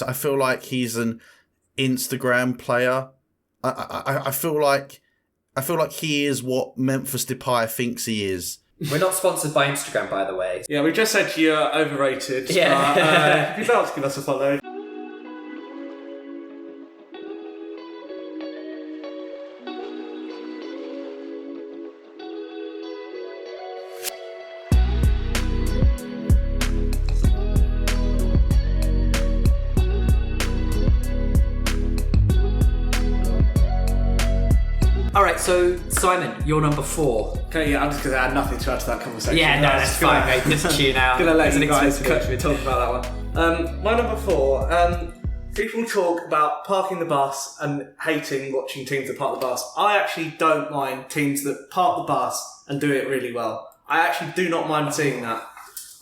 I feel like he's an Instagram player. I feel like he is what Memphis Depay thinks he is. We're not sponsored by Instagram, by the way. Yeah, we just said you're overrated. Yeah. If you'd like to give us a follow. Alright, so Simon, you're number 4. Okay, yeah, I'm just going to add nothing to add to that conversation. Yeah, no, that's fine, mate. Just tune out. Gonna let you It's guys expensive. talk about that one. My number 4, people talk about parking the bus and hating watching teams that park the bus. I actually don't mind teams that park the bus and do it really well. I actually do not mind seeing that.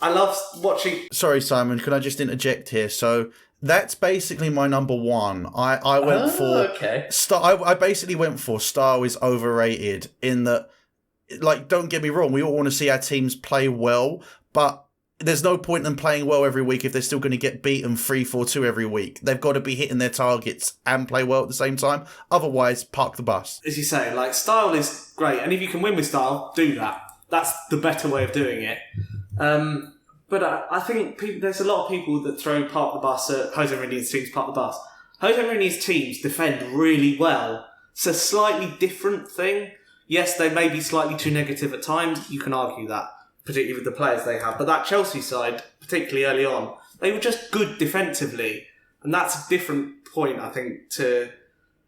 I love watching... Sorry, Simon, can I just interject here? So that's basically my number 1. I went for... Okay. I basically went for style is overrated in that, like, don't get me wrong, we all want to see our teams play well, but there's no point in them playing well every week if they're still going to get beaten 3-4-2 every week. They've got to be hitting their targets and play well at the same time. Otherwise, park the bus. As you say, like, style is great, and if you can win with style, do that. That's the better way of doing it. But I think there's a lot of people that throw park the bus at Jose Mourinho's teams park the bus. Jose Mourinho's teams defend really well. It's a slightly different thing. Yes, they may be slightly too negative at times. You can argue that, particularly with the players they have. But that Chelsea side, particularly early on, they were just good defensively. And that's a different point, I think, to...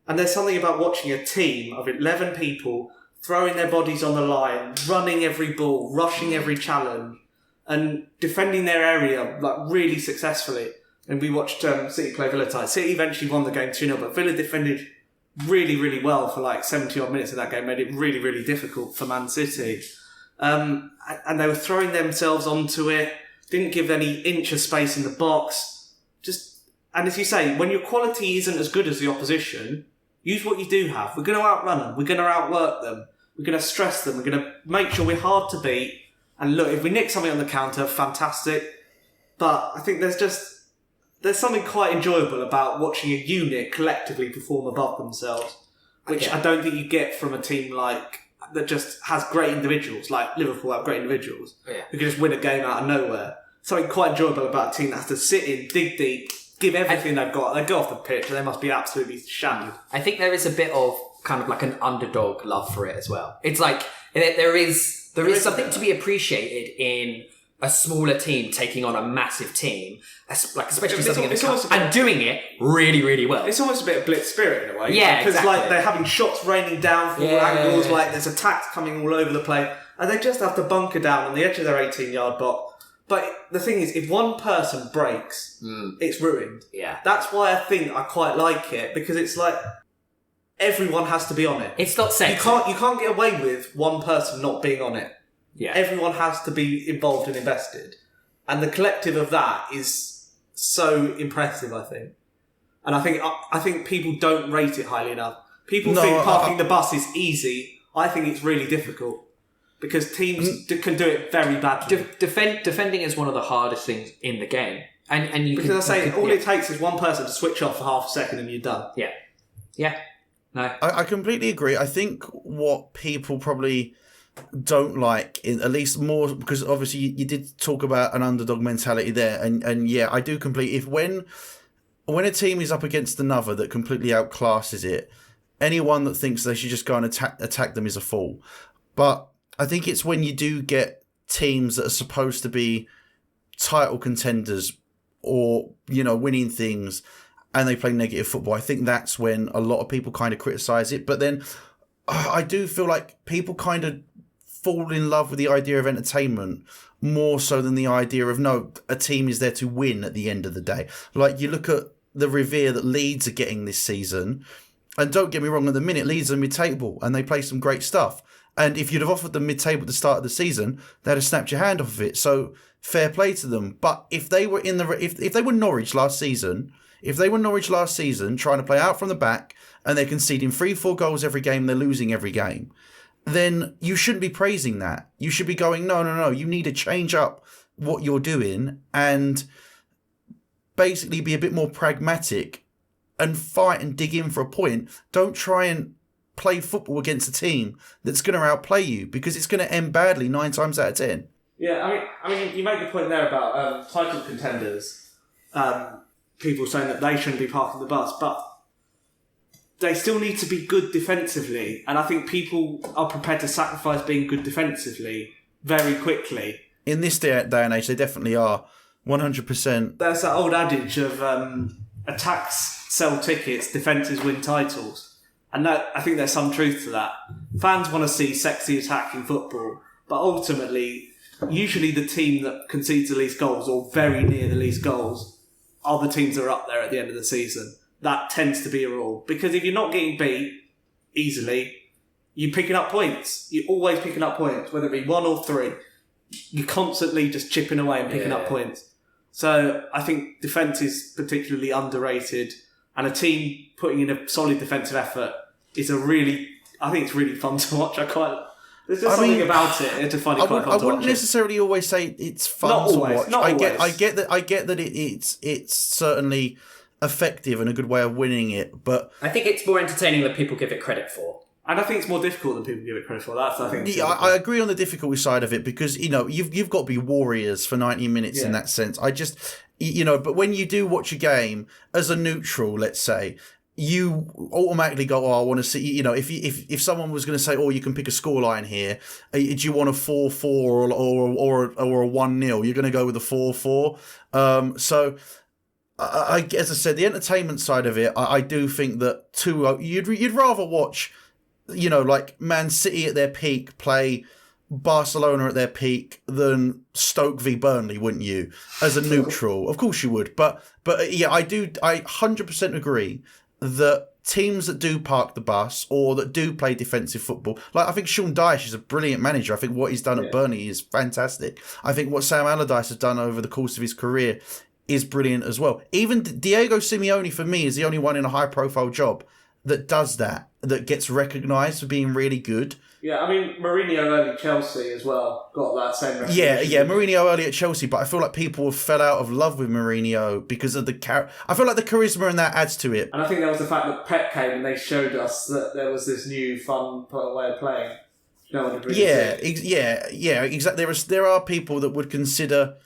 And there's something about watching a team of 11 people throwing their bodies on the line, running every ball, rushing every challenge, and defending their area like really successfully. And we watched City play Villa tonight. City eventually won the game 2-0, but Villa defended really, really well for like 70-odd minutes of that game, made it really, really difficult for Man City. And they were throwing themselves onto it, didn't give any inch of space in the box. And as you say, when your quality isn't as good as the opposition, use what you do have. We're going to outrun them. We're going to outwork them. We're going to stress them. We're going to make sure we're hard to beat. And look, if we nick something on the counter, fantastic. But I think there's something quite enjoyable about watching a unit collectively perform above themselves, which I don't think you get from a team like that just has great individuals, like Liverpool have great individuals, who can just win a game out of nowhere. Something quite enjoyable about a team that has to sit in, dig deep, give everything they've got. They go off the pitch and they must be absolutely shattered. I think there is a bit of kind of like an underdog love for it as well. It's like there is something to be appreciated in a smaller team taking on a massive team, like especially something in the cup, and doing it really, really well. It's almost a bit of blitz spirit in a way. Yeah, because exactly. like they're having shots raining down from all angles, like there's attacks coming all over the place, and they just have to bunker down on the edge of their 18-yard box. But the thing is, if one person breaks, it's ruined. Yeah, that's why I think I quite like it, because it's like everyone has to be on it. It's not safe. You can't get away with one person not being on it. Yeah. Everyone has to be involved and invested. And the collective of that is so impressive, I think. And I think people don't rate it highly enough. People think parking the bus is easy. I think it's really difficult. Because teams can do it very badly. Defending is one of the hardest things in the game. And you because it takes is one person to switch off for half a second and you're done. Yeah. Yeah. No. I completely agree. I think what people probably don't like, at least more, because obviously you did talk about an underdog mentality there, and yeah, I do completely. If when a team is up against another that completely outclasses it, anyone that thinks they should just go and attack them is a fool. But I think it's when you do get teams that are supposed to be title contenders or, you know, winning things, and they play negative football, I think that's when a lot of people kind of criticise it. But then I do feel like people kind of fall in love with the idea of entertainment more so than the idea of, no, a team is there to win at the end of the day. Like, you look at the revere that Leeds are getting this season, and don't get me wrong, at the minute, Leeds are mid-table, and they play some great stuff. And if you'd have offered them mid-table at the start of the season, they'd have snapped your hand off of it. So, fair play to them. But if they were if they were Norwich last season, trying to play out from the back, and they're conceding 3-4 goals every game, they're losing every game, then you shouldn't be praising that. You should be going, no, you need to change up what you're doing. And basically be a bit more pragmatic and fight and dig in for a point. Don't try and play football against a team that's going to outplay you, because it's going to end badly 9 times out of 10. Yeah, I mean, you make the point there about title contenders. People saying that they shouldn't be parking the bus, but they still need to be good defensively, and I think people are prepared to sacrifice being good defensively very quickly. In this day and age, they definitely are. 100%. There's that old adage of attacks sell tickets, defences win titles. And that, I think there's some truth to that. Fans want to see sexy attacking football, but ultimately, usually the team that concedes the least goals, or very near the least goals, are the teams that are up there at the end of the season. That tends to be a rule. Because if you're not getting beat easily, you're picking up points. You're always picking up points, whether it be 1 or 3. You're constantly just chipping away and picking up points. So I think defence is particularly underrated, and a team putting in a solid defensive effort is I think it's really fun to watch. There's just something about it to find it quite fun to watch. I wouldn't necessarily always say it's fun to watch. I get that it's certainly effective and a good way of winning it, but I think it's more entertaining than people give it credit for. And I think it's more difficult than people give it credit for. I think. Yeah, I agree on the difficulty side of it, because you've got to be warriors for 90 minutes in that sense. But when you do watch a game as a neutral, let's say, you automatically go, I want to see. If someone was going to say, you can pick a scoreline here, do you want a 4-4 or a 1-0? You're going to go with a 4-4. So. As I said, the entertainment side of it, I do think that you'd rather watch, like Man City at their peak play Barcelona at their peak than Stoke v Burnley, wouldn't you? As a neutral, of course you would. But yeah, I 100% agree that teams that do park the bus or that do play defensive football, like I think Sean Dyche is a brilliant manager. I think what he's done at Burnley is fantastic. I think what Sam Allardyce has done over the course of his career is brilliant as well. Even Diego Simeone, for me, is the only one in a high-profile job that does that gets recognised for being really good. Yeah, I mean, Mourinho early at Chelsea as well got that same recognition. Yeah, Mourinho early at Chelsea, but I feel like people fell out of love with Mourinho because of I feel like the charisma and that adds to it. And I think there was the fact that Pep came and they showed us that there was this new, fun way of playing. No one had really exactly. There are people that would consider...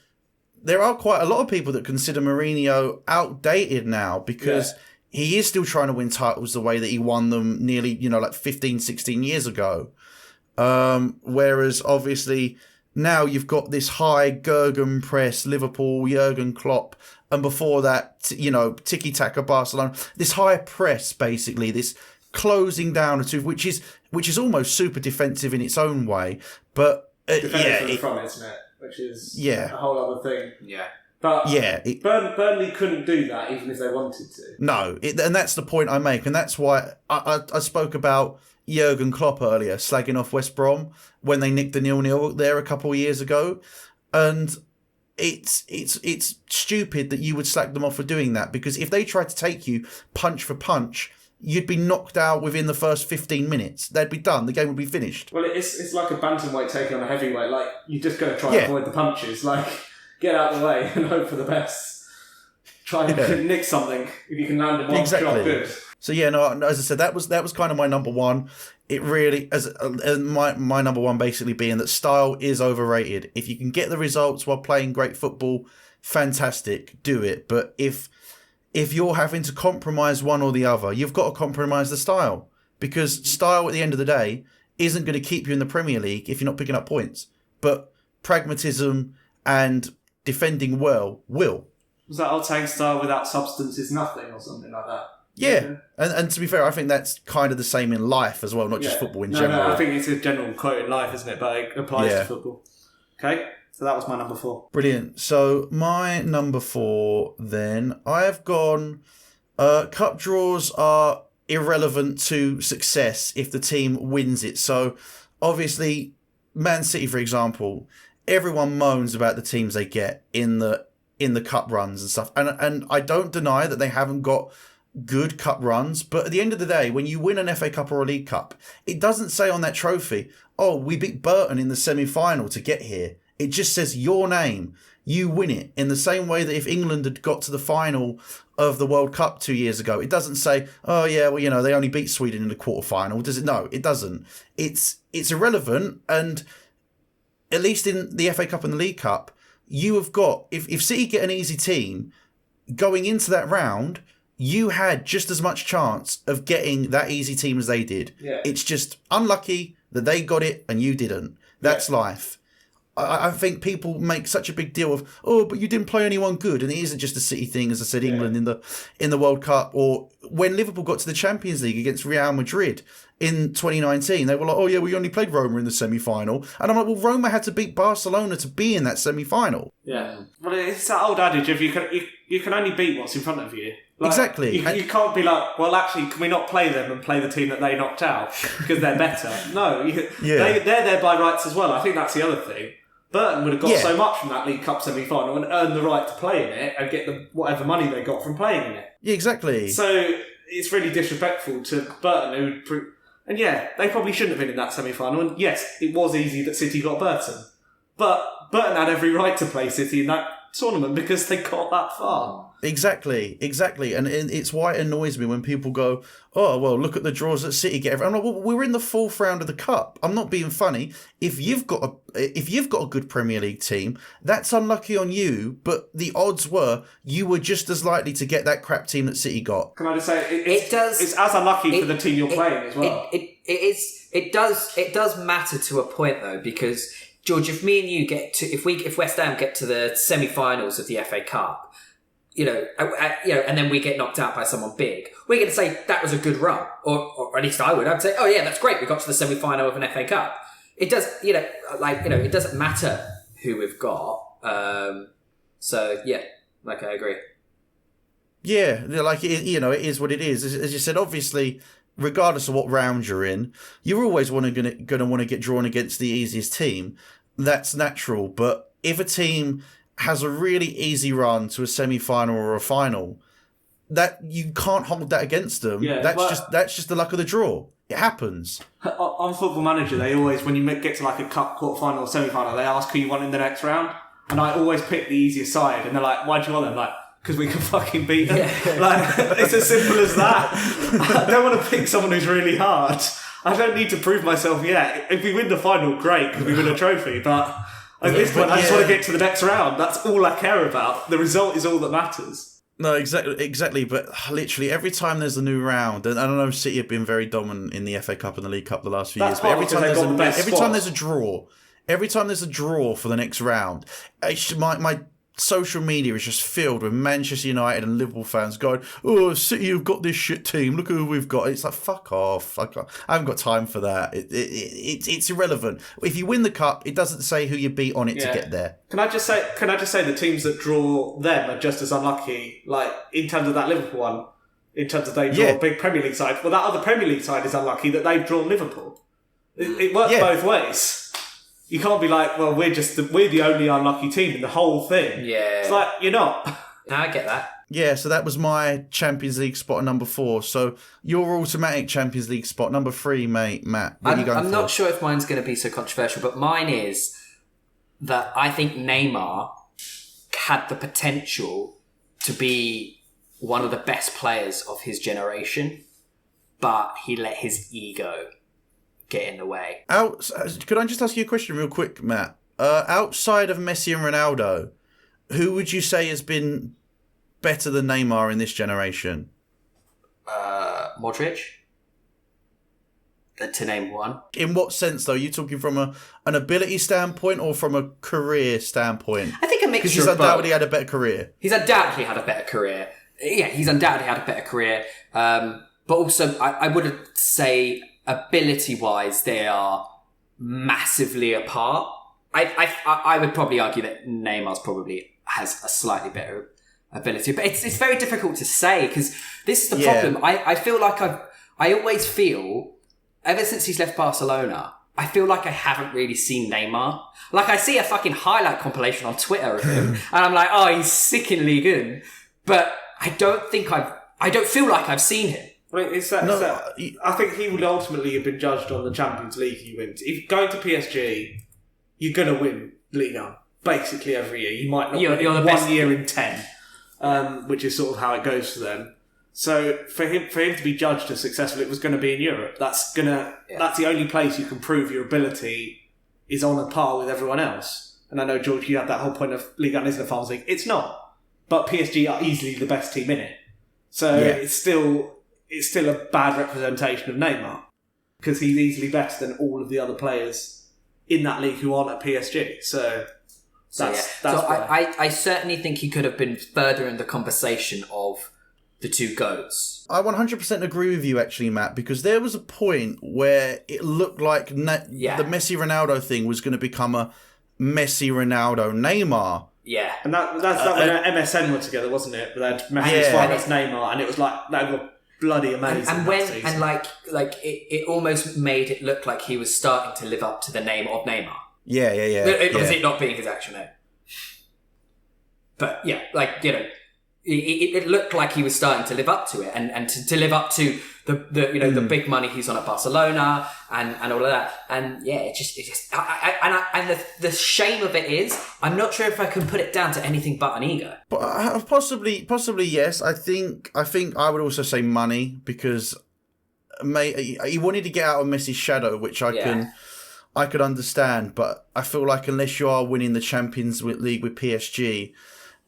There are quite a lot of people that consider Mourinho outdated now, because he is still trying to win titles the way that he won them nearly, like 15, 16 years ago. Whereas obviously now you've got this high Jurgen press, Liverpool, Jurgen Klopp, and before that, tiki-taka Barcelona, this high press, basically, this closing down, which is almost super defensive in its own way. But defensive from it, isn't it? Which is a whole other thing. Yeah. But Burnley couldn't do that even if they wanted to. No, and that's the point I make. And that's why I spoke about Jurgen Klopp earlier, slagging off West Brom when they nicked the 0-0 there a couple of years ago. And it's stupid that you would slag them off for doing that, because if they tried to take you punch for punch, you'd be knocked out within the first 15 minutes. They'd be done. The game would be finished. Well, it's like a bantamweight taking on a heavyweight. Like, you're just going to try and avoid the punches. Like, get out of the way and hope for the best. Try and nick something. If you can land in one shot, good. So yeah, no, as I said, that was kind of my number one. It really, my number one basically being that style is overrated. If you can get the results while playing great football, fantastic, do it. But if you're having to compromise one or the other, you've got to compromise the style, because style at the end of the day isn't going to keep you in the Premier League if you're not picking up points. But pragmatism and defending well will. Was that old saying, style without substance is nothing, or something like that? Yeah. And to be fair, I think that's kind of the same in life as well, not just football in general. No, I think it's a general quote in life, isn't it? But it applies to football. Okay. So that was my number 4. Brilliant. So my number 4 then, I have gone, cup draws are irrelevant to success if the team wins it. So obviously, Man City, for example, everyone moans about the teams they get in the cup runs and stuff. And I don't deny that they haven't got good cup runs, but at the end of the day, when you win an FA Cup or a League Cup, it doesn't say on that trophy, we beat Burton in the semi-final to get here. It just says your name, you win it. In the same way that if England had got to the final of the World Cup 2 years ago, it doesn't say, oh yeah, well, you know, they only beat Sweden in the quarterfinal. Does it? No, it doesn't. It's irrelevant. And at least in the FA Cup and the League Cup, you have got, if City get an easy team going into that round, you had just as much chance of getting that easy team as they did. Yeah. It's just unlucky that they got it and you didn't. That's life. I think people make such a big deal of, oh, but you didn't play anyone good, and it isn't just a City thing. As I said, England in the World Cup, or when Liverpool got to the Champions League against Real Madrid in 2019, they were like, oh yeah, we only played Roma in the semi-final, and I'm like, well, Roma had to beat Barcelona to be in that semi-final. Yeah, well, it's that old adage of you can only beat what's in front of you. Like, exactly. You can't be like, well, actually, can we not play them and play the team that they knocked out because they're better? No, they're there by rights as well. I think that's the other thing. Burton would have got so much from that League Cup semi-final and earned the right to play in it and get whatever money they got from playing in it. Yeah, exactly. So it's really disrespectful to Burton, and yeah, they probably shouldn't have been in that semi-final. And yes, it was easy that City got Burton, but Burton had every right to play City in that tournament because they got that far. Exactly. And it's why it annoys me when people go, oh, well, look at the draws that City get. I'm like, well, we're in the fourth round of the Cup. I'm not being funny. If you've got a good Premier League team, that's unlucky on you, but the odds were you were just as likely to get that crap team that City got. Can I just say, it's as unlucky for the team you're playing as well. It does matter to a point though, because George, if me and you if West Ham get to the semi-finals of the FA Cup, and then we get knocked out by someone big, we're going to say that was a good run, or at least I would. I'd say, oh yeah, that's great. We got to the semi-final of an FA Cup. It does, it doesn't matter who we've got. So yeah, I agree. Yeah, it is what it is. As you said, obviously, regardless of what round you're in, you're always going to want to get drawn against the easiest team. That's natural. But if a team has a really easy run to a semi-final or a final, that you can't hold that against them. Yeah, that's just the luck of the draw. It happens. On Football Manager, they always, when you get to like a cup, quarter-final or semi-final, they ask who you want in the next round. And I always pick the easiest side. And they're like, why do you want them? Like, because we can fucking beat them. Yeah. Like, it's as simple as that. I don't want to pick someone who's really hard. I don't need to prove myself yet. If we win the final, great, because we win a trophy. But at this point, I just want to get to the next round. That's all I care about. The result is all that matters. No, exactly. But literally, every time there's a new round, and I don't know, City have been very dominant in the FA Cup and the League Cup the last few years. But every time there's a draw for the next round, my social media is just filled with Manchester United and Liverpool fans going, oh, City have got this shit team, look who we've got. It's like, fuck off. I haven't got time for that. It's irrelevant. If you win the cup, it doesn't say who you beat on it to get there. Can I just say the teams that draw them are just as unlucky, like in terms of that Liverpool one, in terms of they draw a big Premier League side. Well, that other Premier League side is unlucky that they've drawn Liverpool. It works both ways. You can't be like, well, we're the only unlucky team in the whole thing. Yeah. It's like, you're not. No, I get that. Yeah, so that was my Champions League spot at number 4. So your automatic Champions League spot, number 3, mate, Matt. What are you going for? I'm not sure if mine's going to be so controversial, but mine is that I think Neymar had the potential to be one of the best players of his generation, but he let his ego get in the way. Could I just ask you a question real quick, Matt? Outside of Messi and Ronaldo, who would you say has been better than Neymar in this generation? Modric. To name one. In what sense, though? Are you talking from an ability standpoint or from a career standpoint? I think a mixture. Because he's undoubtedly had a better career. He's undoubtedly had a better career. Yeah, he's undoubtedly had a better career. But also, I wouldn't say ability-wise, they are massively apart. I would probably argue that Neymar's probably has a slightly better ability, but it's very difficult to say because this is the problem. I feel like I always feel, ever since he's left Barcelona, I feel like I haven't really seen Neymar. Like, I see a fucking highlight compilation on Twitter of him, and I'm like, oh, he's sickeningly good, but I don't feel like I've seen him. I mean, I think he would ultimately have been judged on the Champions League he wins. If going to PSG, you're going to win Liga. basically every year. You might not You're win the it best. 1 year in 10, which is sort of how it goes for them. So for him to be judged as successful, it was going to be in Europe. That's the only place you can prove your ability is on a par with everyone else. And I know, George, you had that whole point of Ligue 1 isn't a Farmers League. It's not. But PSG are easily the best team in it. So it's still a bad representation of Neymar. Because he's easily better than all of the other players in that league who aren't at PSG. So that's why. I certainly think he could have been further in the conversation of the two GOATs. I 100% agree with you, actually, Matt, because there was a point where it looked like the Messi-Ronaldo thing was going to become a Messi-Ronaldo-Neymar. Yeah. And that's when MSN were together, wasn't it? They had Messi, Suarez, Neymar, and it was like, they were bloody amazing. And it almost made it look like he was starting to live up to the name of Neymar. Yeah. It not being his actual name. But yeah, it looked like he was starting to live up to it and to live up to the big money he's on at Barcelona and all of that. And yeah, it just the shame of it is, I'm not sure if I can put it down to anything but an ego. But possibly yes. I think I would also say money, because he wanted to get out of Messi's shadow, which I could understand. But I feel like unless you are winning the Champions League with PSG,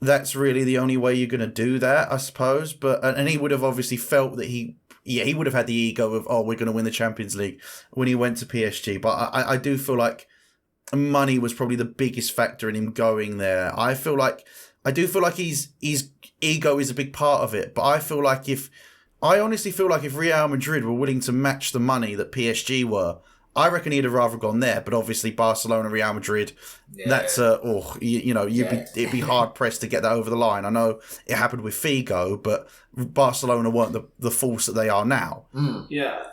that's really the only way you're going to do that, I suppose. But and he would have obviously felt that he would have had the ego of, we're going to win the Champions League when he went to PSG. But I do feel like money was probably the biggest factor in him going there. I do feel like his ego is a big part of it. But I honestly feel like if Real Madrid were willing to match the money that PSG were, I reckon he'd have rather gone there. But obviously Barcelona, Real Madrid, that's it'd be hard pressed to get that over the line. I know it happened with Figo, but Barcelona weren't the force that they are now. Yeah,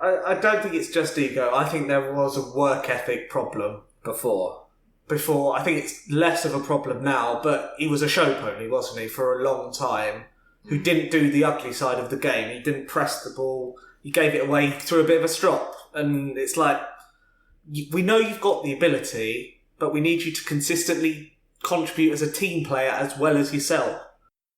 I don't think it's just ego. I think there was a work ethic problem before. I think it's less of a problem now, but he was a show pony, wasn't he, for a long time, who didn't do the ugly side of the game. He didn't press the ball. He gave it away through a bit of a strop. And it's like, we know you've got the ability, but we need you to consistently contribute as a team player as well as yourself.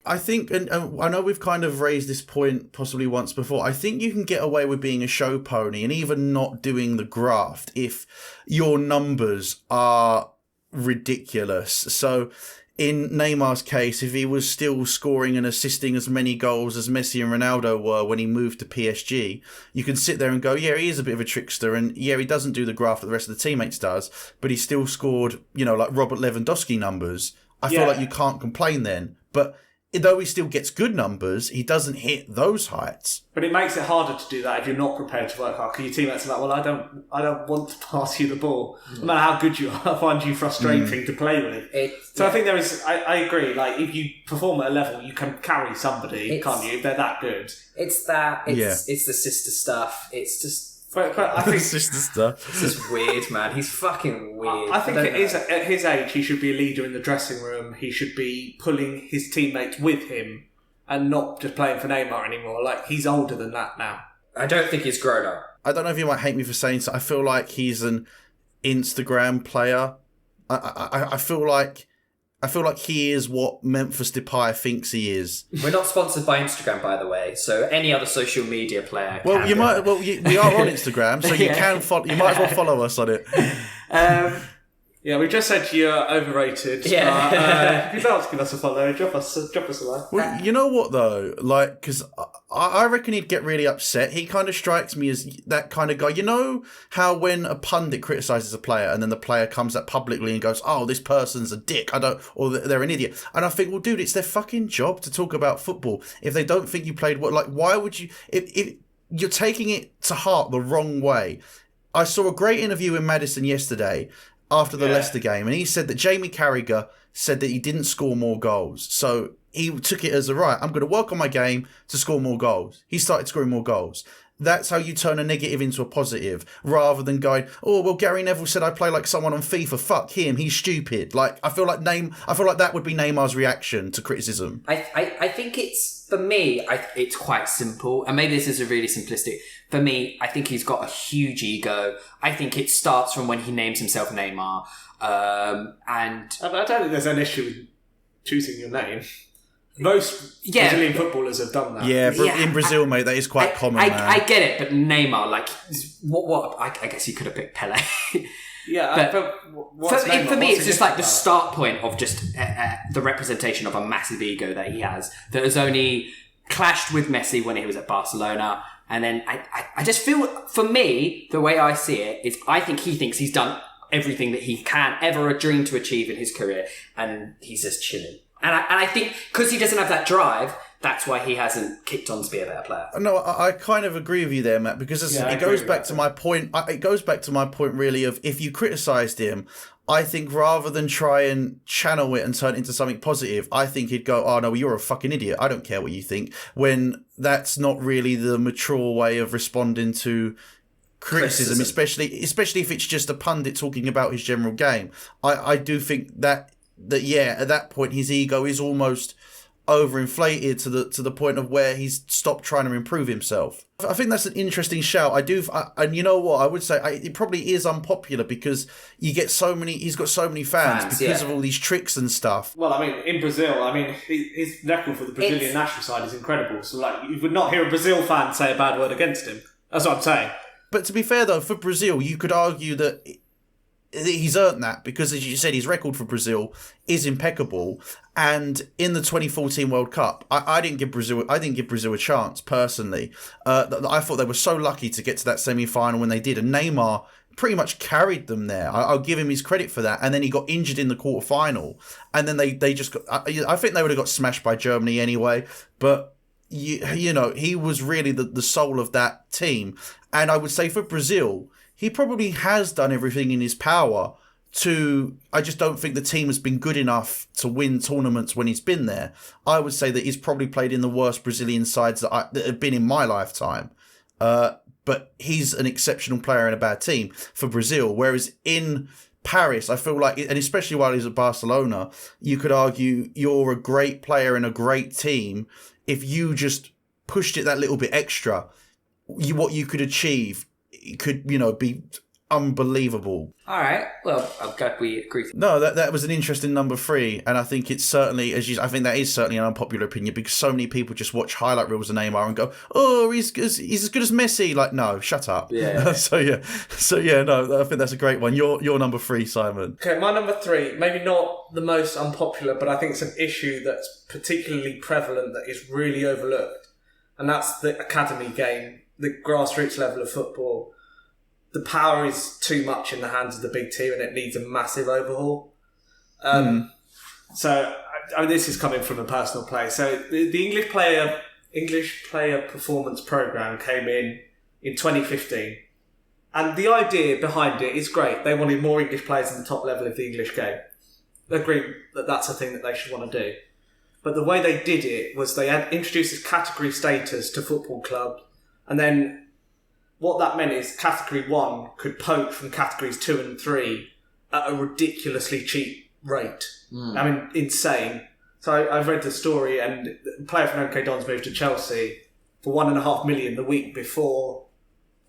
I think, and I know we've kind of raised this point possibly once before, I think you can get away with being a show pony and even not doing the graft if your numbers are ridiculous. So in Neymar's case, if he was still scoring and assisting as many goals as Messi and Ronaldo were when he moved to PSG, you can sit there and go, yeah, he is a bit of a trickster, and yeah, he doesn't do the graft that the rest of the teammates does, but he still scored, like Robert Lewandowski numbers. I feel like you can't complain then. But though he still gets good numbers, he doesn't hit those heights. But it makes it harder to do that if you're not prepared to work hard. Because your teammates are like, well, I don't want to pass you the ball. No matter how good you are, I find you frustrating to play with. I think there is. I agree. Like, if you perform at a level, you can carry somebody, can't you? If they're that good. It's the sister stuff. It's just. But I think sister stuff. This is weird, man. He's fucking weird. I think it is at his age. He should be a leader in the dressing room. He should be pulling his teammates with him and not just playing for Neymar anymore. Like, he's older than that now. I don't think he's grown up. I don't know if you might hate me for saying so. I feel like he's an Instagram player. I feel like he is what Memphis Depay thinks he is. We're not sponsored by Instagram, by the way. So any other social media player. We are on Instagram, so you can follow. You might as well follow us on it. Yeah, we just said you're overrated. Yeah. If you'd like to give us a follow, drop us a line. Well, you know what though, because I reckon he'd get really upset. He kind of strikes me as that kind of guy. You know how when a pundit criticises a player and then the player comes out publicly and goes, "Oh, this person's a dick," or they're an idiot, and I think, well, dude, it's their fucking job to talk about football. If they don't think you played well, like, why would you? If you're taking it to heart the wrong way. I saw a great interview in Madison yesterday after the Leicester game, and he said that Jamie Carragher said that he didn't score more goals. So he took it as I'm going to work on my game to score more goals. He started scoring more goals. that's how you turn a negative into a positive, rather than going, oh well, Gary Neville said I play like someone on FIFA. Fuck him, he's stupid. Like I feel like that would be Neymar's reaction to criticism. I think it's, for me, it's quite simple, and maybe this is a really simplistic. For me, I think he's got a huge ego. I think it starts from when he names himself Neymar, and I don't think there's an issue with choosing your name. Most Brazilian footballers have done that. Yeah, in Brazil, mate, that is quite common. I get it, but Neymar, like, what? I guess you could have picked Pele. Yeah, for me, it's just like the start point of just the representation of a massive ego that he has that has only clashed with Messi when he was at Barcelona. And then I just feel, for me, the way I see it is I think he thinks he's done everything that he can ever dream to achieve in his career, and he's just chilling. And I think because he doesn't have that drive, that's why he hasn't kicked on to be a better player. No, I kind of agree with you there, Matt, because it goes back to my point. It goes back to my point, really, of if you criticised him, I think rather than try and channel it and turn it into something positive, I think he'd go, oh no, well, you're a fucking idiot. I don't care what you think. When that's not really the mature way of responding to criticism. especially if it's just a pundit talking about his general game. I do think that at that point his ego is almost overinflated to the point of where he's stopped trying to improve himself. I think that's an interesting shout. And you know what? I would say it probably is unpopular because he's got so many fans because of all these tricks and stuff. Well, I mean, in Brazil, his record for the Brazilian national side is incredible. So, like, you would not hear a Brazil fan say a bad word against him. That's what I'm saying. But to be fair, though, for Brazil, you could argue that he's earned that because, as you said, his record for Brazil is impeccable. And in the 2014 World Cup, I didn't give Brazil a chance personally. I thought they were so lucky to get to that semi-final when they did, and Neymar pretty much carried them there. I'll give him his credit for that. And then he got injured in the quarterfinal, and then they just got. I think they would have got smashed by Germany anyway. But you know, he was really the soul of that team. And I would say for Brazil, he probably has done everything in his power I just don't think the team has been good enough to win tournaments when he's been there. I would say that he's probably played in the worst Brazilian sides that have been in my lifetime. But he's an exceptional player in a bad team for Brazil. Whereas in Paris, I feel like, and especially while he's at Barcelona, you could argue you're a great player in a great team. If you just pushed it that little bit extra, what you could achieve, it could, be unbelievable. All right. Well, I'm glad we agree. No, that was an interesting number 3, and I think it's certainly, I think that is certainly an unpopular opinion because so many people just watch highlight reels of Neymar and go, "Oh, he's as good as Messi." Like, no, shut up. Yeah. So no, I think that's a great one. Your number 3, Simon. Okay, my number 3, maybe not the most unpopular, but I think it's an issue that's particularly prevalent that is really overlooked, and that's the academy game, the grassroots level of football. The power is too much in the hands of the big team and it needs a massive overhaul. So, this is coming from a personal place. So, the English player performance program came in 2015. And the idea behind it is great. They wanted more English players in the top level of the English game. They agree that that's a thing that they should want to do. But the way they did it was they had introduced this category status to football clubs, and then what that meant is Category 1 could poach from Categories 2 and 3 at a ridiculously cheap rate. Insane. So I've read the story, and the player from MK Dons moved to Chelsea for $1.5 million the week before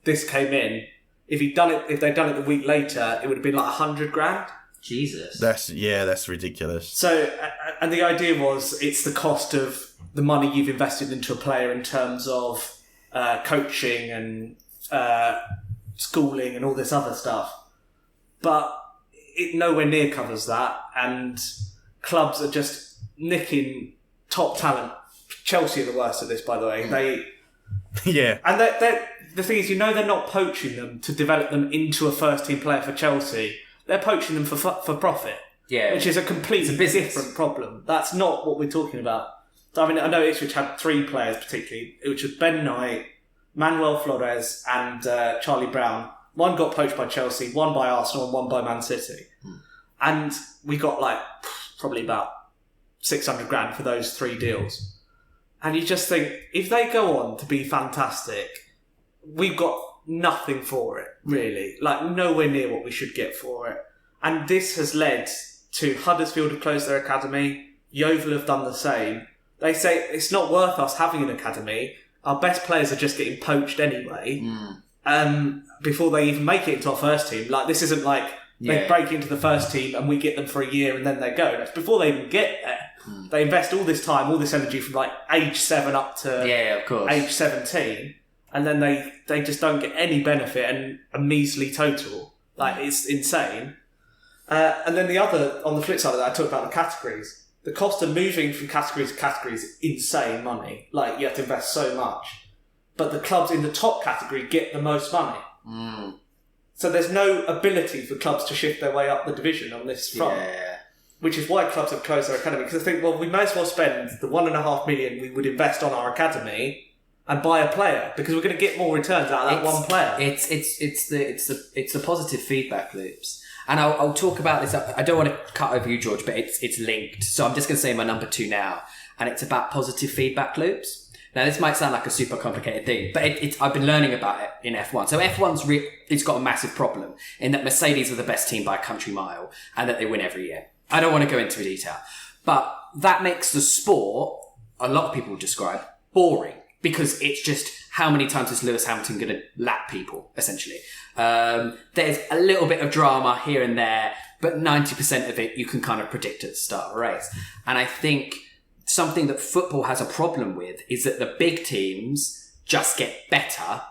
this came in. If they'd done it the week later, it would have been like $100,000. Jesus. That's ridiculous. So, and the idea was it's the cost of the money you've invested into a player in terms of coaching and schooling and all this other stuff, but it nowhere near covers that, and clubs are just nicking top talent. Chelsea are the worst at this, by the way. And the thing is, they're not poaching them to develop them into a first team player for Chelsea. They're poaching them for profit, which is a completely different problem. That's not what we're talking about. So, I know Ipswich had 3 players particularly, which was Ben Knight, Manuel Flores and Charlie Brown. One got poached by Chelsea, one by Arsenal and one by Man City. And we got probably about $600,000 for those 3 deals. And you just think, if they go on to be fantastic, we've got nothing for it, really. Like, nowhere near what we should get for it. And this has led to Huddersfield have closed their academy, Yeovil have done the same. They say it's not worth us having an academy. Our best players are just getting poached anyway. Before they even make it into our first team. Like, this isn't like they break into the first team and we get them for a year and then they go. That's before they even get there. They invest all this time, all this energy from like age 7 up to age 17, and then they just don't get any benefit and a measly total. Like, it's insane. And then on the flip side of that, I talked about the categories. The cost of moving from category to category is insane money. Like, you have to invest so much. But the clubs in the top category get the most money. So there's no ability for clubs to shift their way up the division on this front. Which is why clubs have closed their academy. Because I think, well, we may as well spend the $1.5 million we would invest on our academy and buy a player, because we're going to get more returns out of that one player. It's the positive feedback loops. And I'll talk about this. I don't want to cut over you, George, but it's linked. So I'm just going to say my number 2 now. And it's about positive feedback loops. Now, this might sound like a super complicated thing, but I've been learning about it in F1. So F1's it's got a massive problem in that Mercedes are the best team by a country mile and that they win every year. I don't want to go into detail, but that makes the sport, a lot of people describe, boring, because it's just how many times is Lewis Hamilton going to lap people, essentially. There's a little bit of drama here and there, but 90% of it you can kind of predict at the start of a race. And I think something that football has a problem with is that the big teams just get better,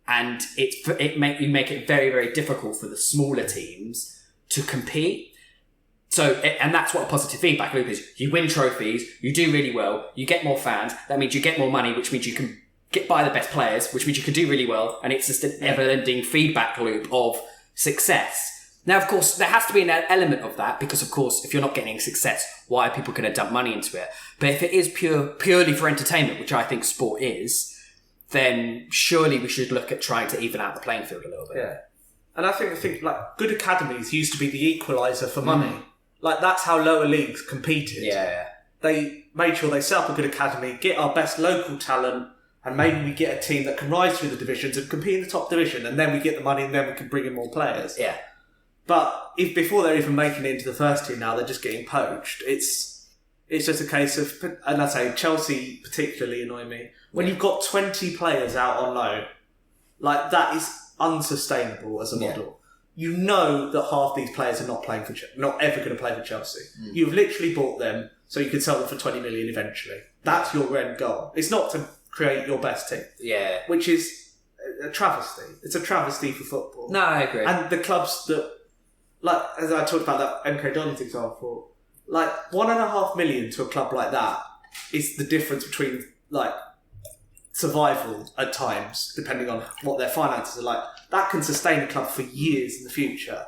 and you make it very, very difficult for the smaller teams to compete. So, and that's what a positive feedback loop is. You win trophies, you do really well, you get more fans, that means you get more money, which means you can buy the best players, which means you can do really well, and it's just an ever-ending feedback loop of success. Now, of course, there has to be an element of that, because, of course, if you're not getting success, why are people going to dump money into it? But if it is purely for entertainment, which I think sport is, then surely we should look at trying to even out the playing field a little bit. Yeah. And I think like, good academies used to be the equaliser for money. Like, that's how lower leagues competed. Yeah. They made sure they set up a good academy, get our best local talent, and maybe we get a team that can rise through the divisions and compete in the top division, and then we get the money and then we can bring in more players. Yeah. But if before they're even making it into the first team now, they're just getting poached. It's just a case of, and I'd say Chelsea particularly annoy me. When you've got 20 players out on loan, like, that is unsustainable as a model. You know that half these players are not ever going to play for Chelsea. You've literally bought them so you can sell them for 20 million eventually. That's your end goal. It's not to create your best team. Yeah. Which is a travesty. It's a travesty for football. No, I agree. And the clubs that, like, as I talked about that MK Dons example, like, 1.5 million to a club like that is the difference between, like, survival at times, depending on what their finances are like. That can sustain a club for years in the future.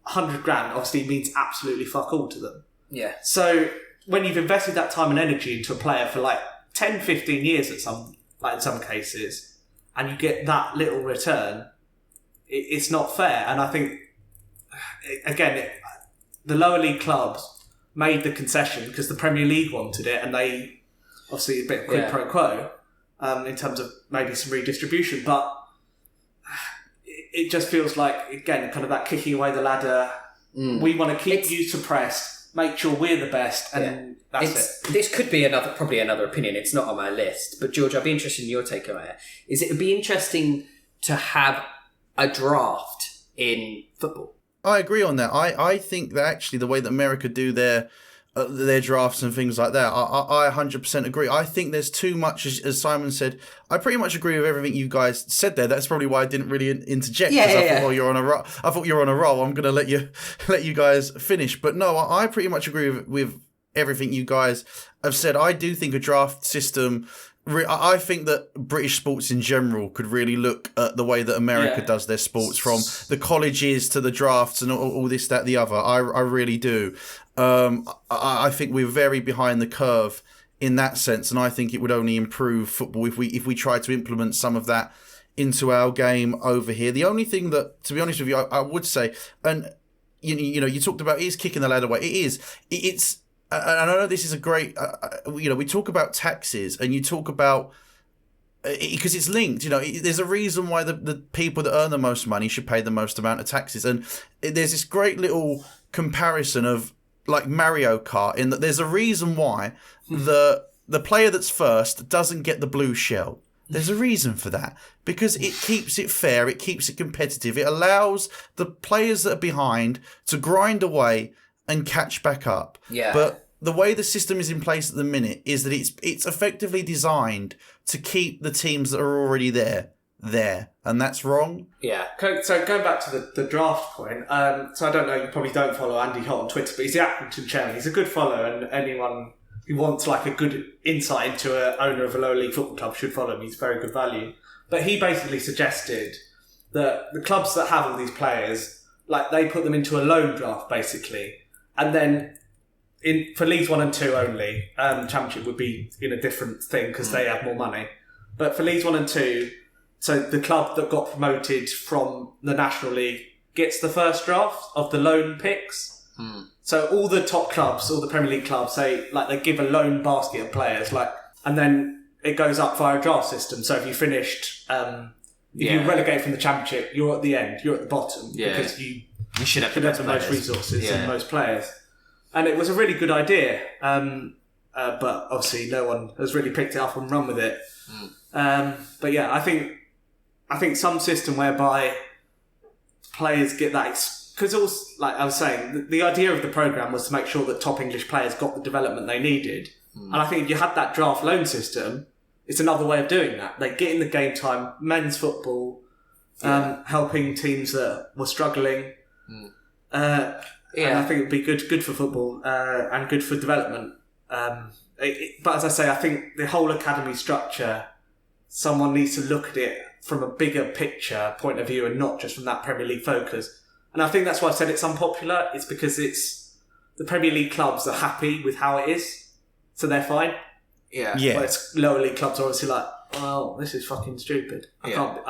100 grand obviously means absolutely fuck all to them. Yeah. So when you've invested that time and energy into a player for like 10, 15 years in some cases, and you get that little return, it's not fair. And I think, again, the lower league clubs made the concession because the Premier League wanted it, and they obviously a bit of quid pro quo in terms of maybe some redistribution, but it just feels like, again, kind of that kicking away the ladder. We want to keep you suppressed, make sure we're the best, and that's it. This could be probably another opinion. It's not on my list, but George, I'd be interested in your take on it. It would be interesting to have a draft in football. I agree on that. I think that actually the way that America do their drafts and things like that, I 100% agree. I think there's too much, as Simon said. I pretty much agree with everything you guys said there. That's probably why I didn't really interject, because I thought, well, you're on a roll. I thought you're on a roll. I'm going to let you guys finish. But no, I pretty much agree with everything you guys have said. I do think a draft system. I think that British sports in general could really look at the way that America does their sports, from the colleges to the drafts and all this, that, the other. I really do. I think we're very behind the curve in that sense, and I think it would only improve football if we try to implement some of that into our game over here. The only thing that, to be honest with you, I would say, and you know, you talked about is kicking the ladder away. It's. And I know this is a great, we talk about taxes, and you talk about, because it's linked. There's a reason why the people that earn the most money should pay the most amount of taxes, and there's this great little comparison of like Mario Kart in that there's a reason why the player that's first doesn't get the blue shell. There's a reason for that, because it keeps it fair, it keeps it competitive, it allows the players that are behind to grind away and catch back up. Yeah. But the way the system is in place at the minute is that it's effectively designed to keep the teams that are already there, and that's wrong. Yeah. So going back to the draft point, so I don't know, you probably don't follow Andy Holt on Twitter, but he's the Accrington chairman. He's a good follow, and anyone who wants like a good insight into an owner of a lower league football club should follow him. He's very good value. But he basically suggested that the clubs that have all these players, like they put them into a loan draft basically, and then for Leagues 1 and 2 only, Championship would be in a different thing because they have more money. But for Leagues 1 and 2, so the club that got promoted from the National League gets the first draft of the loan picks. So all the top clubs, all the Premier League clubs, they give a loan basket of players, and then it goes up via a draft system. So if you finished, if you relegate from the Championship, you're at the end, you're at the bottom because you should have the most resources and most players. And it was a really good idea, but obviously no one has really picked it up and run with it. But yeah, I think some system whereby players get that. Because also, like I was saying, the idea of the programme was to make sure that top English players got the development they needed. And I think if you had that draft loan system, it's another way of doing that. They get in the game time, men's football, helping teams that were struggling. And I think it would be good for football and good for development. But as I say, I think the whole academy structure, someone needs to look at it from a bigger picture point of view and not just from that Premier League focus. And I think that's why I said it's unpopular. It's because it's the Premier League clubs are happy with how it is, so they're fine. Yeah. Whereas lower league clubs are obviously like, well, this is fucking stupid. I can't.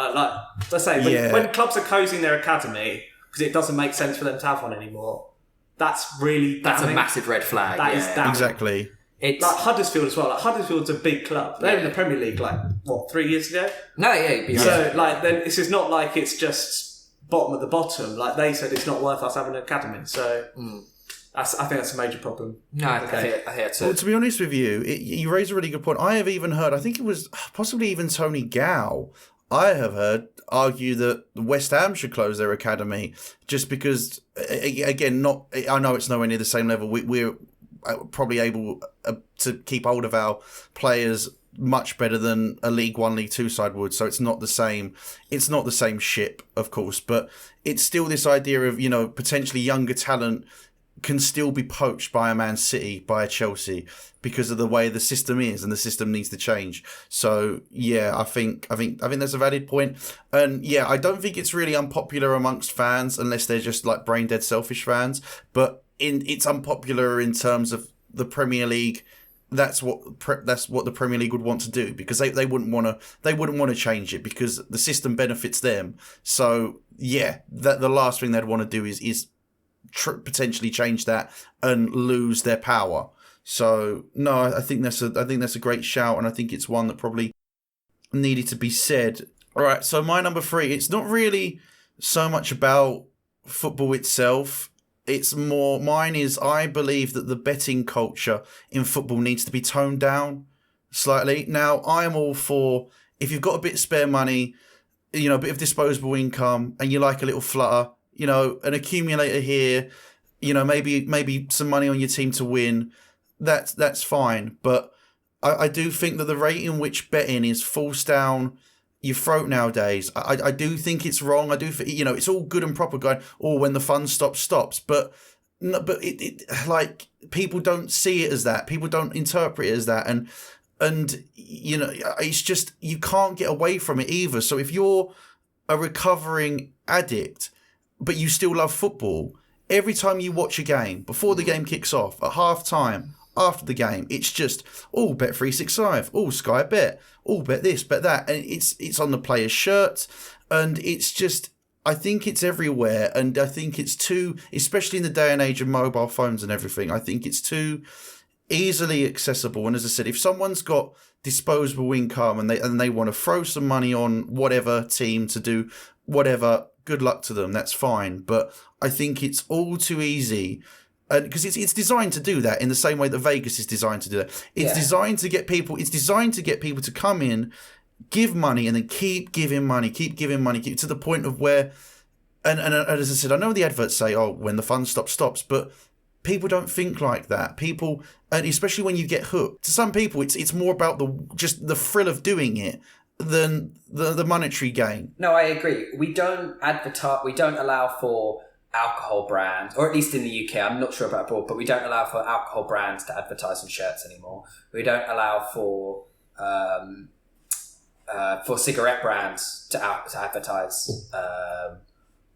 Let's say when clubs are closing their academy because it doesn't make sense for them to have one anymore, that's really damning. A massive red flag. That is damning. Exactly. It's like Huddersfield as well. Like Huddersfield's a big club. They're in the Premier League 3 years ago. No, yeah. So then this is not like it's just bottom of the bottom. Like they said, it's not worth us having an academy. So I think that's a major problem. No, I think it's Well, to be honest with you, you raise a really good point. I have even heard, I think it was possibly even Tony Gow, I have heard argue that West Ham should close their academy just because, again, I know it's nowhere near the same level. We're probably able to keep hold of our players much better than a League 1, League 2 side would. So it's not the same. It's not the same ship, of course, but it's still this idea of, potentially younger talent can still be poached by a Man City, by a Chelsea, because of the way the system is, and the system needs to change. So yeah, I think that's a valid point. And yeah, I don't think it's really unpopular amongst fans unless they're just like brain dead selfish fans. But it's unpopular in terms of the Premier League. That's what the Premier League would want to do, because they wouldn't want to change it because the system benefits them. So yeah, the last thing they'd want to do is potentially change that and lose their power. So no, I think that's a great shout, and I think it's one that probably needed to be said. All right, so my number 3, it's not really so much about football itself. It's more, mine is, I believe that the betting culture in football needs to be toned down slightly. Now, I'm all for, if you've got a bit of spare money, a bit of disposable income, and you like a little flutter, an accumulator here, maybe some money on your team to win, that's fine. But I do think that the rate in which betting is forced down your throat nowadays, I do think it's wrong. I do think, it's all good and proper going, when the fun stops. But no, but it like, people don't see it as that. People don't interpret it as that. And it's just, you can't get away from it either. So if you're a recovering addict, but you still love football, every time you watch a game, before the game kicks off, at half time, after the game, it's just, Bet365, Sky Bet, bet this, bet that. And it's on the player's shirt. And it's just, I think it's everywhere. And I think it's too, especially in the day and age of mobile phones and everything, I think it's too easily accessible. And as I said, if someone's got disposable income and they want to throw some money on whatever team to do whatever, good luck to them. That's fine. But I think it's all too easy. Because it's designed to do that in the same way that Vegas is designed to do that. It's designed to get people. It's designed to get people to come in, give money, and then keep giving money, keep to the point of where. And as I said, I know the adverts say, "Oh, when the fun stops," but people don't think like that. People, and especially when you get hooked. To some people, it's more about the thrill of doing it than the monetary gain. No, I agree. We don't advertise. We don't allow for alcohol brands, or at least in the UK, I'm not sure about abroad, but we don't allow for alcohol brands to advertise on shirts anymore. We don't allow for cigarette brands to advertise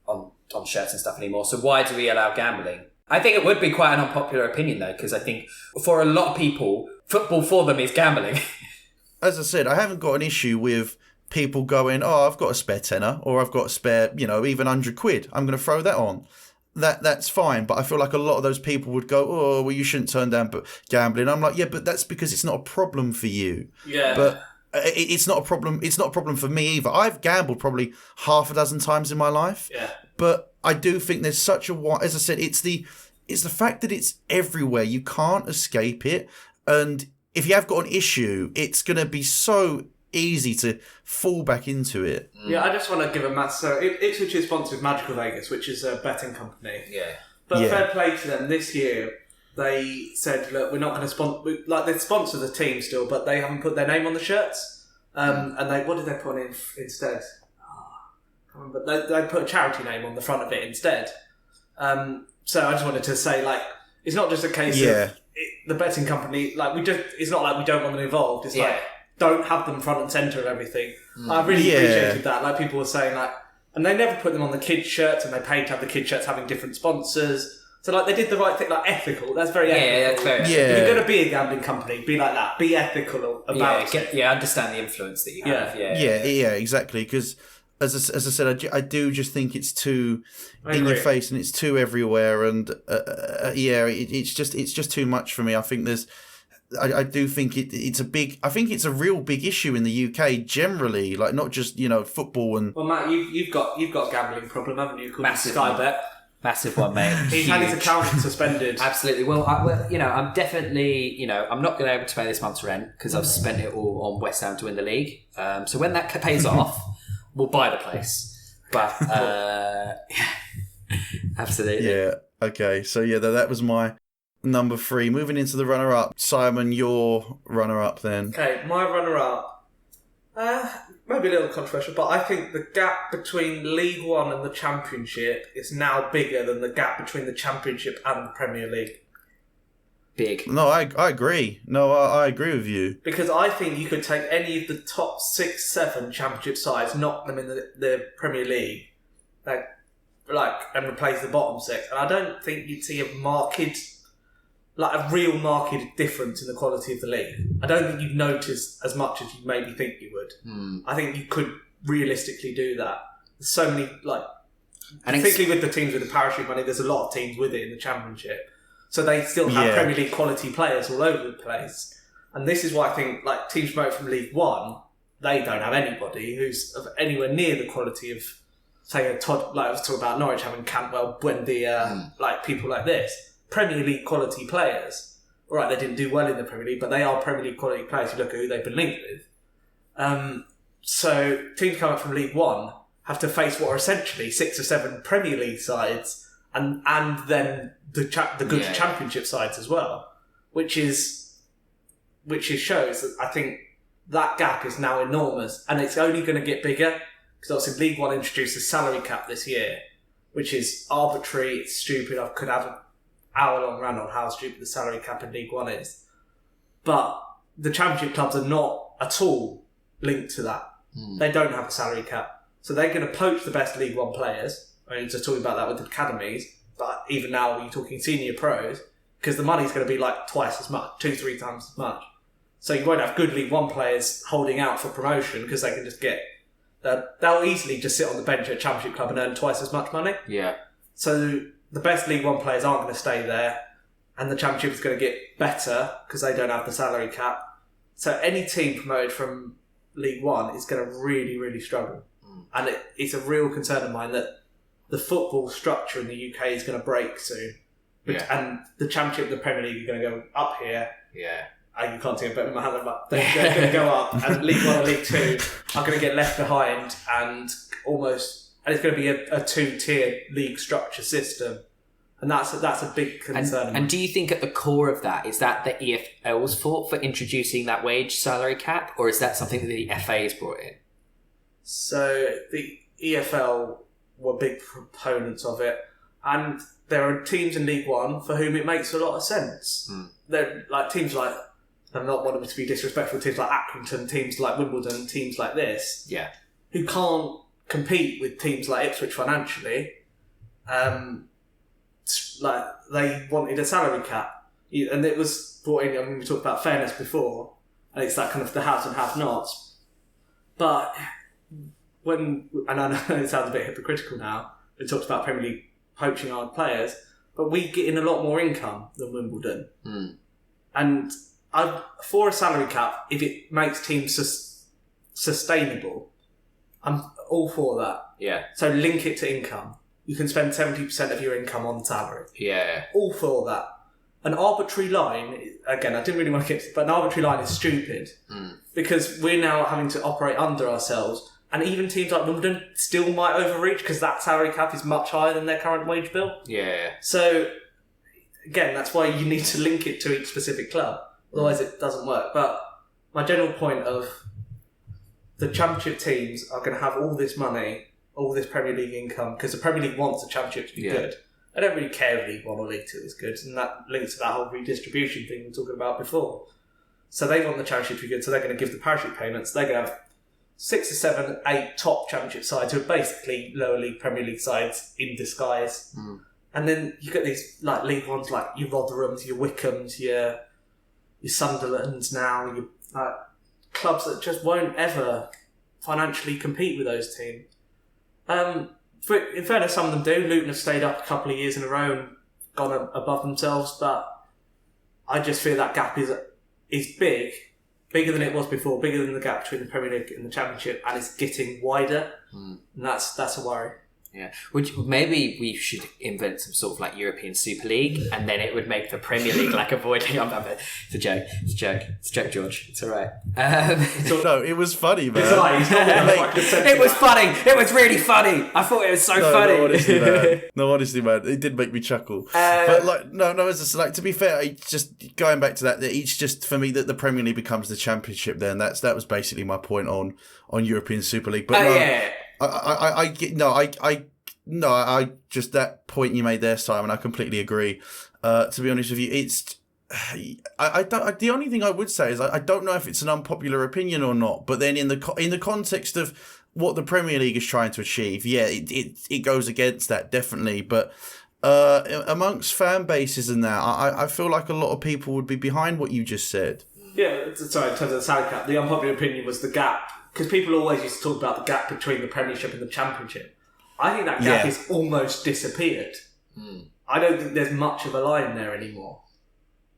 on shirts and stuff anymore. So why do we allow gambling? I think it would be quite an unpopular opinion though, because I think for a lot of people, football for them is gambling. As I said, I haven't got an issue with people going, "Oh, I've got a spare tenner, or I've got a spare, even £100. I'm going to throw that on." That's fine. But I feel like a lot of those people would go, "Oh, well, you shouldn't turn down gambling." I'm like, yeah, but that's because it's not a problem for you. Yeah. But it's not a problem. It's not a problem for me either. I've gambled probably half a dozen times in my life. Yeah. But I do think there's such a as I said, it's the fact that it's everywhere. You can't escape it. And if you have got an issue, it's going to be so easy to fall back into it. Yeah, I just want to give a massive... So Ipswich is sponsored with Magical Vegas, which is a betting company. Yeah. But fair play to them. This year, they said, look, we're not going to sponsor... Like, they sponsor the team still, but they haven't put their name on the shirts. And what did they put in instead? I can't remember. They put a charity name on the front of it instead. So I just wanted to say, like, it's not just a case of the betting company... Like, it's not like we don't want them involved. It's like... Don't have them front and centre of everything. I really appreciated that. Like people were saying, like, and they never put them on the kids' shirts, and they paid to have the kids' shirts having different sponsors. So like they did the right thing, like ethical. That's very ethical. Yeah, that's very. Yeah. If you're going to be a gambling company, be like that. Be ethical about it. Understand the influence that you have. Yeah, exactly. Because as I said, I do just think it's too in your face and it's too everywhere, and it's just too much for me. I think there's. I do think it's a big. I think it's a real big issue in the UK generally, like not just football and. Well, Matt, you've got a gambling problem, haven't you? Called Massive Sky one. Bet. Massive one, mate. He's had his account suspended. Absolutely. Well, I'm definitely, I'm not going to be able to pay this month's rent because I've spent it all on West Ham to win the league. So when that pays off, we'll buy the place. But absolutely. Yeah. Okay. So that was my. Number 3. Moving into the runner-up. Simon, your runner-up then. Okay, my runner-up. Maybe a little controversial, but I think the gap between League One and the Championship is now bigger than the gap between the Championship and the Premier League. Big. No, I agree. No, I agree with you. Because I think you could take any of the top 6, 7 Championship sides, knock them in the Premier League, and replace the bottom 6. And I don't think you'd see a real market difference in the quality of the league. I don't think you'd notice as much as you maybe think you would. I think you could realistically do that. There's so many, particularly with the teams with the parachute money, there's a lot of teams with it in the Championship. So they still have Premier League quality players all over the place. And this is why I think, teams promoted from League One, they don't have anybody who's of anywhere near the quality of, say, a Todd, I was talking about Norwich having Cantwell, Buendia, people like this. Premier League quality players. All right, they didn't do well in the Premier League, but they are Premier League quality players. You look at who they've been linked with. So teams coming from League One have to face what are essentially 6 or 7 Premier League sides, and then the good Championship sides as well, which shows that I think that gap is now enormous, and it's only going to get bigger because obviously League One introduced a salary cap this year, which is arbitrary. It's stupid. I could have hour-long rant on how stupid the salary cap in League One is. But the Championship clubs are not at all linked to that. They don't have a salary cap. So they're going to poach the best League One players. I mean, just talking about that with the academies, but even now you're talking senior pros, because the money's going to be twice as much, 2-3 times as much. So you won't have good League One players holding out for promotion because they can just they'll easily just sit on the bench at a Championship club and earn twice as much money. Yeah. So the best League One players aren't going to stay there, and the Championship is going to get better because they don't have the salary cap. So any team promoted from League One is going to really, really struggle. And it's a real concern of mine that the football structure in the UK is going to break soon. And the Championship and the Premier League are going to go up here. You can't see it, but in my hand, they're going to go up, and League One and League Two are going to get left behind, and it's going to be a two-tier league structure system. And that's a big concern. And do you think at the core of that, is that the EFL's fault for introducing that wage salary cap, or is that something that the FA has brought in? So the EFL were big proponents of it, and there are teams in League One for whom it makes a lot of sense. They're like teams like, I'm not wanting to be disrespectful, teams like Accrington, teams like Wimbledon, teams like this, who can't compete with teams like Ipswich financially. Like they wanted a salary cap, and it was brought in. I mean, we talked about fairness before, and it's that kind of the haves and have-nots. But and I know it sounds a bit hypocritical now, we talked about Premier League poaching our players, but we get in a lot more income than Wimbledon. And for a salary cap, if it makes teams sustainable, I'm all for that. So link it to income. You can spend 70% of your income on salary. All for that. An arbitrary line, again, I didn't really want to get to, but an arbitrary line is stupid because we're now having to operate under ourselves. And even teams like Wimbledon still might overreach because that salary cap is much higher than their current wage bill. So, again, that's why you need to link it to each specific club. Otherwise, it doesn't work. But my general point of the Championship teams are going to have all this money, all this Premier League income, because the Premier League wants the Championship to be good. I don't really care if League One or League Two is good, and that links to that whole redistribution thing we were talking about before. So they want the Championship to be good, so they're going to give the parachute payments. They're going to have 6 or 7, 8 top Championship sides who are basically lower league Premier League sides in disguise. And then you get these like league ones like your Rotherhams, your Wickhams, your Sunderlands now, your clubs that just won't ever financially compete with those teams. In fairness, some of them do. Luton have stayed up a couple of years in a row and gone above themselves, but I just feel that gap is bigger than it was before, bigger than the gap between the Premier League and the Championship, and it's getting wider, and that's a worry. Which maybe we should invent some sort of like European Super League, and then it would make the Premier League like avoiding. It's a joke. It's a joke, George. It's all right. No, it was funny, man. It was funny. It was really funny. I thought it was so funny. No, honestly, man, it did make me chuckle. But like, no, it's just like, to be fair, just going back to that each just for me that the Premier League becomes the Championship. Then that was basically my point on European Super League. But I just that point you made there, Simon, I completely agree. To be honest with you, it's the only thing I would say is I don't know if it's an unpopular opinion or not. But then in the context of what the Premier League is trying to achieve, it goes against that definitely. But amongst fan bases and that, I feel like a lot of people would be behind what you just said. Yeah, sorry. In terms of the salary cap, the unpopular opinion was the gap. Because people always used to talk about the gap between the Premiership and the Championship. I think that gap has almost disappeared. I don't think there's much of a line there anymore.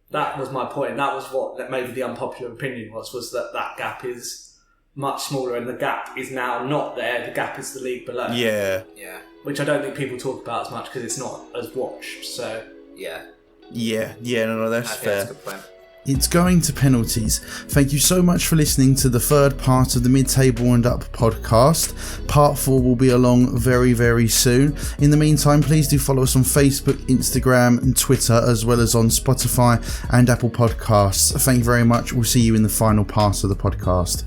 That was my point. That was what maybe the unpopular opinion was that gap is much smaller, and the gap is now not there. The gap is the league below. Yeah. Which I don't think people talk about as much because it's not as watched. So no, that's fair. That's a good point. It's going to penalties. Thank you so much for listening to the third part of the Mid-Table and Up podcast. Part 4 will be along very, very soon. In the meantime, please do follow us on Facebook, Instagram and Twitter, as well as on Spotify and Apple Podcasts. Thank you very much. We'll see you in the final part of the podcast.